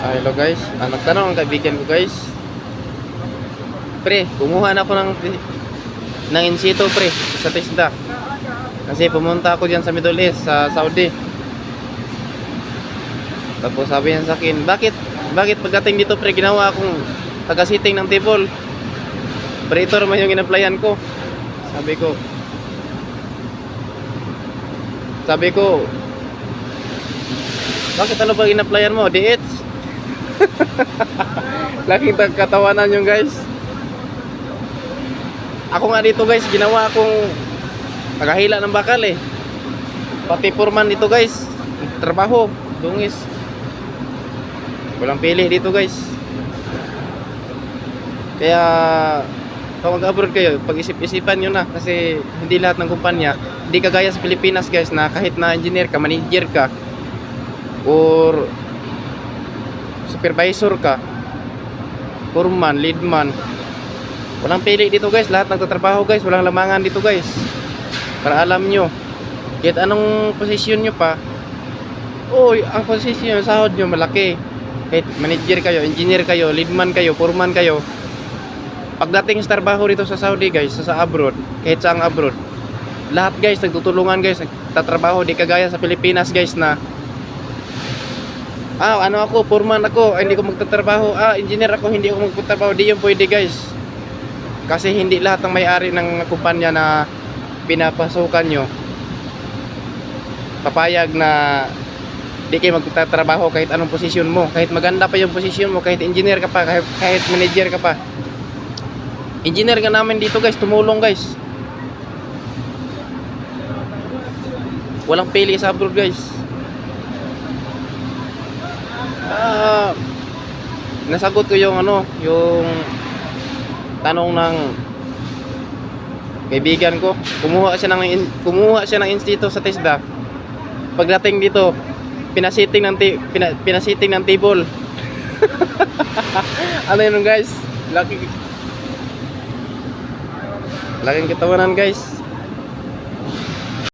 Hello guys, nagtanong ang kaibigan ko guys. Pre, kumuha na ako ng insito pre sa TESDA. Kasi pumunta ako diyan sa Middle East, sa Saudi. Tapos sabi niya sa akin, bakit pagdating dito pre, ginawa akong taga-sitting ng table. Pre, ito naman yung in-applyan ko. Sabi ko, bakit ano ba in-applyan mo? DH? Laking katawanan yung guys. Ako nga dito guys, ginawa akong tagahila ng bakal eh. Pati foreman dito guys, trabaho, dungis. Walang pili dito guys. Kaya kung mag-abroad kayo, pag-isip-isipan nyo na. Kasi hindi lahat ng kumpanya, hindi kagaya sa Pilipinas guys, na kahit na engineer ka, manager ka, or supervisor ka, foreman, leadman, walang pili dito guys. Lahat nagtatrabaho guys, walang lamangan dito guys. Para alam nyo, kahit anong posisyon nyo pa, ang posisyon, sahod nyo malaki. Kahit manager kayo, engineer kayo, leadman kayo, foreman kayo, pagdating sa trabaho dito sa Saudi guys, sa abroad, kahit saang abroad, lahat guys nagtutulungan guys, nagtatrabaho. Di kagaya sa Pilipinas guys na ano ako, foreman ako, hindi ko magtatrabaho. Engineer ako, hindi ako magtatrabaho. Di yun pwede guys. Kasi hindi lahat ng may-ari ng kumpanya na pinapasukan nyo papayag na di kayo magtatrabaho kahit anong posisyon mo. Kahit maganda pa yung posisyon mo, kahit engineer ka pa, kahit manager ka pa. Engineer ka namin dito guys, tumulong guys. Walang pili sa abroad guys. Nasagot ko yung yung tanong ng kaibigan ko. Kumuha siya ng instituto sa TESDA. Pagdating dito, pinasiting ng table. Ano yun guys? Laking katawanan guys.